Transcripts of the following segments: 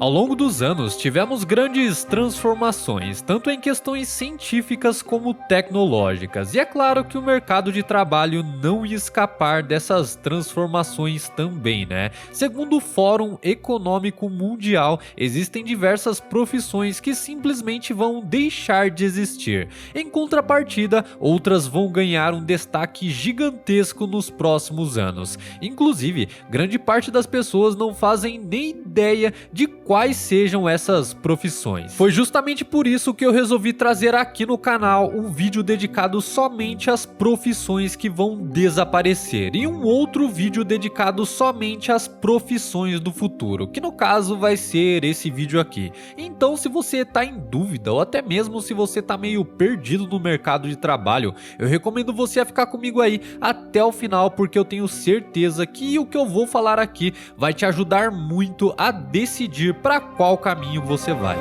Ao longo dos anos, tivemos grandes transformações, tanto em questões científicas como tecnológicas, e é claro que o mercado de trabalho não ia escapar dessas transformações também, né? Segundo o Fórum Econômico Mundial, existem diversas profissões que simplesmente vão deixar de existir. Em contrapartida, outras vão ganhar um destaque gigantesco nos próximos anos. Inclusive, grande parte das pessoas não fazem nem ideia de quais sejam essas profissões. Foi justamente por isso que eu resolvi trazer aqui no canal um vídeo dedicado somente às profissões que vão desaparecer e um outro vídeo dedicado somente às profissões do futuro, que no caso vai ser esse vídeo aqui. Então, se você tá em dúvida ou até mesmo se você tá meio perdido no mercado de trabalho, eu recomendo você a ficar comigo aí até o final, porque eu tenho certeza que o que eu vou falar aqui vai te ajudar muito a decidir para qual caminho você vai.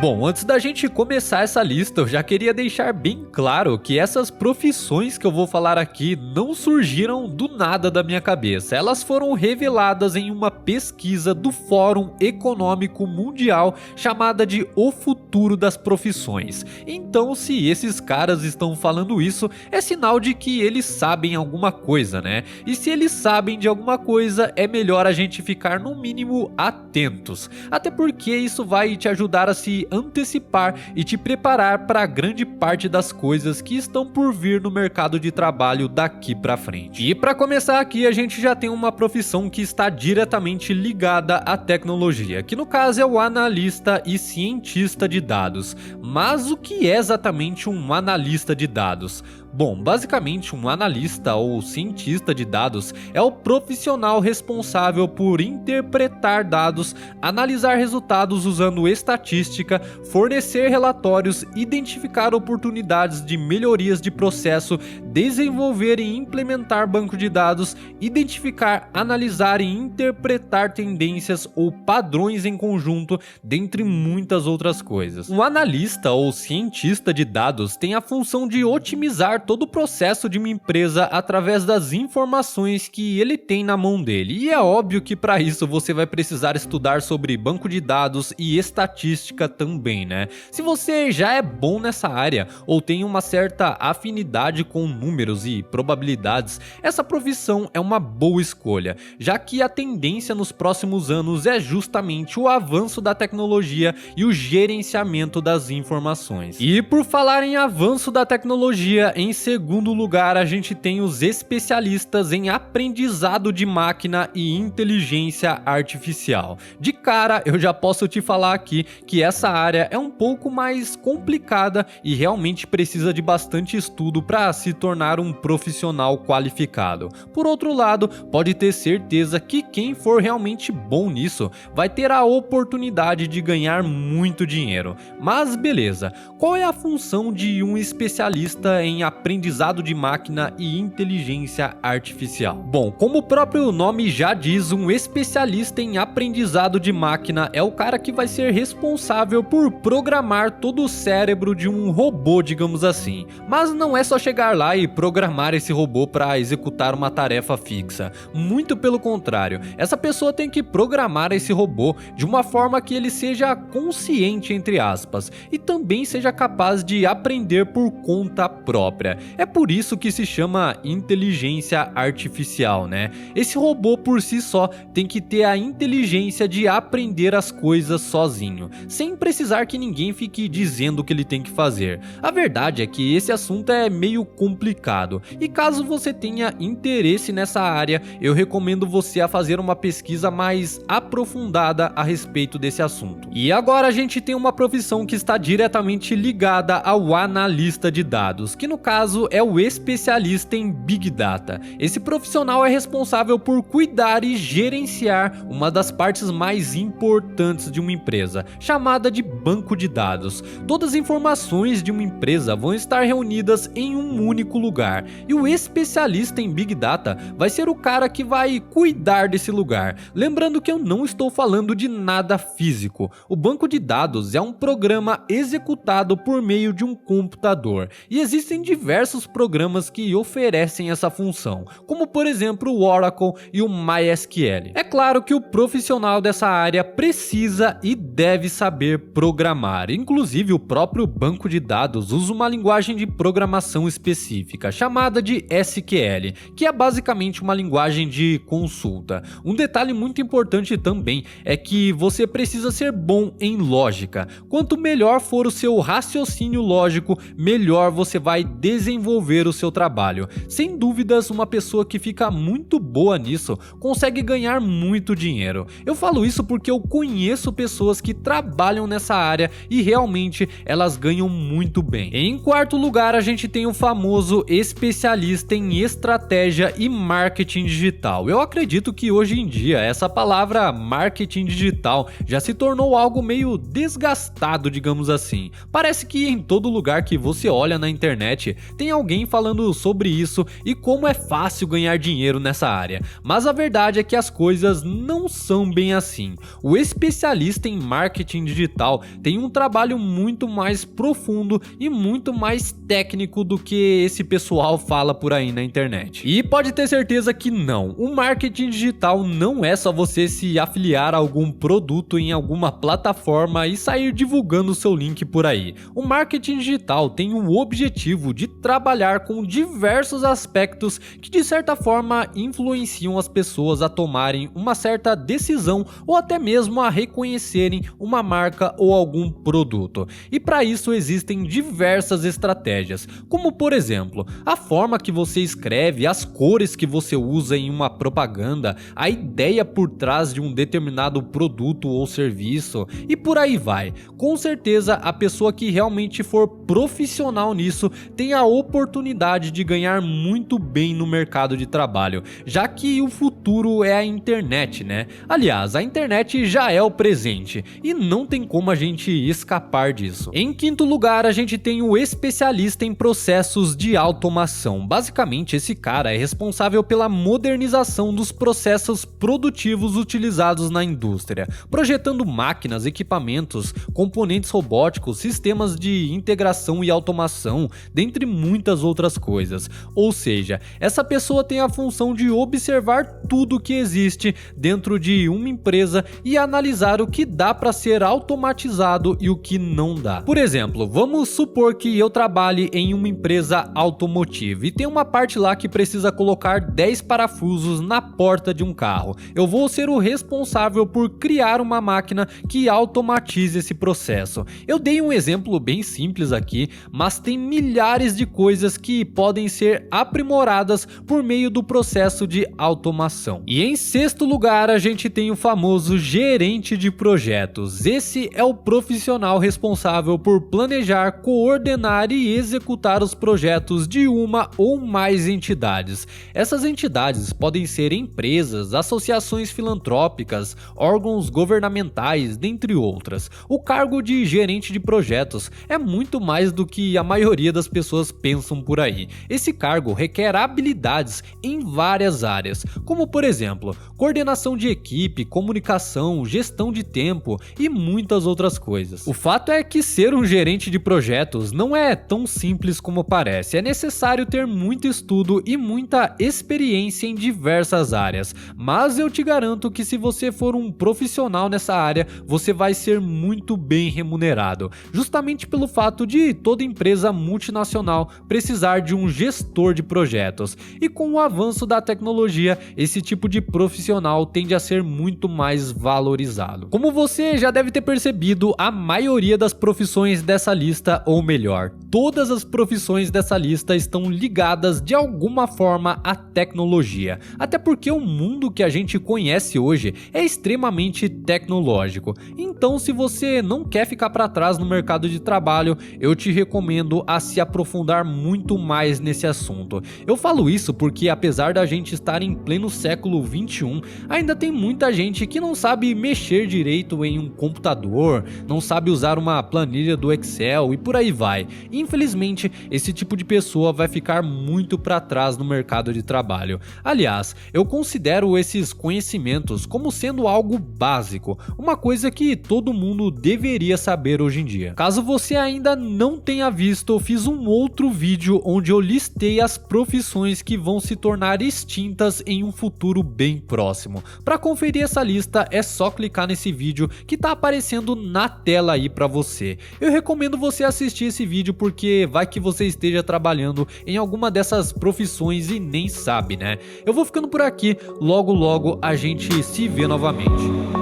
Bom, antes da gente começar essa lista, eu já queria deixar bem claro que essas profissões que eu vou falar aqui não surgiram do nada da minha cabeça. Elas foram reveladas em uma pesquisa do Fórum Econômico Mundial chamada de O Futuro das Profissões. Então, se esses caras estão falando isso, é sinal de que eles sabem alguma coisa, né? E se eles sabem de alguma coisa, é melhor a gente ficar no mínimo atentos. Até porque isso vai te ajudar a se antecipar e te preparar para grande parte das coisas que estão por vir no mercado de trabalho daqui para frente. E para começar aqui, a gente já tem uma profissão que está diretamente ligada à tecnologia, que no caso é o analista e cientista de dados. Mas o que é exatamente um analista de dados? Bom, basicamente um analista ou cientista de dados é o profissional responsável por interpretar dados, analisar resultados usando estatística, fornecer relatórios, identificar oportunidades de melhorias de processo, desenvolver e implementar banco de dados, identificar, analisar e interpretar tendências ou padrões em conjunto, dentre muitas outras coisas. Um analista ou cientista de dados tem a função de otimizar todo o processo de uma empresa através das informações que ele tem na mão dele. E é óbvio que para isso você vai precisar estudar sobre banco de dados e estatística também, né? Se você já é bom nessa área ou tem uma certa afinidade com números e probabilidades, essa profissão é uma boa escolha, já que a tendência nos próximos anos é justamente o avanço da tecnologia e o gerenciamento das informações. E por falar em avanço da tecnologia, em segundo lugar, a gente tem os especialistas em aprendizado de máquina e inteligência artificial. De cara, eu já posso te falar aqui que essa área é um pouco mais complicada e realmente precisa de bastante estudo para se tornar um profissional qualificado. Por outro lado, pode ter certeza que quem for realmente bom nisso vai ter a oportunidade de ganhar muito dinheiro. Mas beleza, qual é a função de um especialista em aprendizado de máquina e inteligência artificial? Bom, como o próprio nome já diz, um especialista em aprendizado de máquina é o cara que vai ser responsável por programar todo o cérebro de um robô, digamos assim. Mas não é só chegar lá e programar esse robô para executar uma tarefa fixa. Muito pelo contrário, essa pessoa tem que programar esse robô de uma forma que ele seja consciente, entre aspas, e também seja capaz de aprender por conta própria. É por isso que se chama inteligência artificial, né? Esse robô por si só tem que ter a inteligência de aprender as coisas sozinho, sem precisar que ninguém fique dizendo o que ele tem que fazer. A verdade é que esse assunto é meio complicado, e caso você tenha interesse nessa área, eu recomendo você a fazer uma pesquisa mais aprofundada a respeito desse assunto. E agora a gente tem uma profissão que está diretamente ligada ao analista de dados, que no caso é o especialista em Big Data. Esse profissional é responsável por cuidar e gerenciar uma das partes mais importantes de uma empresa, chamada de banco de dados. Todas as informações de uma empresa vão estar reunidas em um único lugar, e o especialista em Big Data vai ser o cara que vai cuidar desse lugar. Lembrando que eu não estou falando de nada físico. O banco de dados é um programa executado por meio de um computador, e existem diversos diversos programas que oferecem essa função, como por exemplo o Oracle e o MySQL. É claro que o profissional dessa área precisa e deve saber programar, inclusive o próprio banco de dados usa uma linguagem de programação específica, chamada de SQL, que é basicamente uma linguagem de consulta. Um detalhe muito importante também é que você precisa ser bom em lógica. Quanto melhor for o seu raciocínio lógico, melhor você vai desenvolver o seu trabalho. Sem dúvidas, uma pessoa que fica muito boa nisso consegue ganhar muito dinheiro. Eu falo isso porque eu conheço pessoas que trabalham nessa área e realmente elas ganham muito bem. Em quarto lugar, a gente tem o famoso especialista em estratégia e marketing digital. Eu acredito que hoje em dia essa palavra marketing digital já se tornou algo meio desgastado, digamos assim. Parece que em todo lugar que você olha na internet tem alguém falando sobre isso e como é fácil ganhar dinheiro nessa área. Mas a verdade é que as coisas não são bem assim. O especialista em marketing digital tem um trabalho muito mais profundo e muito mais técnico do que esse pessoal fala por aí na internet. E pode ter certeza que não. O marketing digital não é só você se afiliar a algum produto em alguma plataforma e sair divulgando o seu link por aí. O marketing digital tem o objetivo de trabalhar com diversos aspectos que de certa forma influenciam as pessoas a tomarem uma certa decisão ou até mesmo a reconhecerem uma marca ou algum produto. E para isso existem diversas estratégias, como por exemplo, a forma que você escreve, as cores que você usa em uma propaganda, a ideia por trás de um determinado produto ou serviço e por aí vai. Com certeza a pessoa que realmente for profissional nisso tem a oportunidade de ganhar muito bem no mercado de trabalho, já que o futuro é a internet, né? Aliás, a internet já é o presente e não tem como a gente escapar disso. Em quinto lugar, a gente tem o especialista em processos de automação. Basicamente, esse cara é responsável pela modernização dos processos produtivos utilizados na indústria, projetando máquinas, equipamentos, componentes robóticos, sistemas de integração e automação, dentre muitas outras coisas. Ou seja, essa pessoa tem a função de observar tudo que existe dentro de uma empresa e analisar o que dá para ser automatizado e o que não dá. Por exemplo, vamos supor que eu trabalhe em uma empresa automotiva e tem uma parte lá que precisa colocar 10 parafusos na porta de um carro. Eu vou ser o responsável por criar uma máquina que automatize esse processo. Eu dei um exemplo bem simples aqui, mas tem milhares de coisas que podem ser aprimoradas por meio do processo de automação. E em sexto lugar, a gente tem o famoso gerente de projetos. Esse é o profissional responsável por planejar, coordenar e executar os projetos de uma ou mais entidades. Essas entidades podem ser empresas, associações filantrópicas, órgãos governamentais, dentre outras. O cargo de gerente de projetos é muito mais do que a maioria das pessoas pensam por aí. Esse cargo requer habilidades em várias áreas, como por exemplo, coordenação de equipe, comunicação, gestão de tempo e muitas outras coisas. O fato é que ser um gerente de projetos não é tão simples como parece. É necessário ter muito estudo e muita experiência em diversas áreas, mas eu te garanto que se você for um profissional nessa área, você vai ser muito bem remunerado, justamente pelo fato de toda empresa multinacional precisar de um gestor de projetos. E com o avanço da tecnologia, esse tipo de profissional tende a ser muito mais valorizado. Como você já deve ter percebido, a maioria das profissões dessa lista, ou melhor, todas as profissões dessa lista estão ligadas de alguma forma à tecnologia, até porque o mundo que a gente conhece hoje é extremamente tecnológico. Então, se você não quer ficar para trás no mercado de trabalho, eu te recomendo a se aprofundar muito mais nesse assunto. Eu falo isso porque apesar da gente estar em pleno século 21, ainda tem muita gente que não sabe mexer direito em um computador, não sabe usar uma planilha do Excel e por aí vai. Infelizmente, esse tipo de pessoa vai ficar muito para trás no mercado de trabalho. Aliás, eu considero esses conhecimentos como sendo algo básico, uma coisa que todo mundo deveria saber hoje em dia. Caso você ainda não tenha visto, eu fiz um outro outro vídeo onde eu listei as profissões que vão se tornar extintas em um futuro bem próximo. Para conferir essa lista é só clicar nesse vídeo que tá aparecendo na tela aí para você. Eu recomendo você assistir esse vídeo porque vai que você esteja trabalhando em alguma dessas profissões e nem sabe, né? Eu vou ficando por aqui, logo a gente se vê novamente.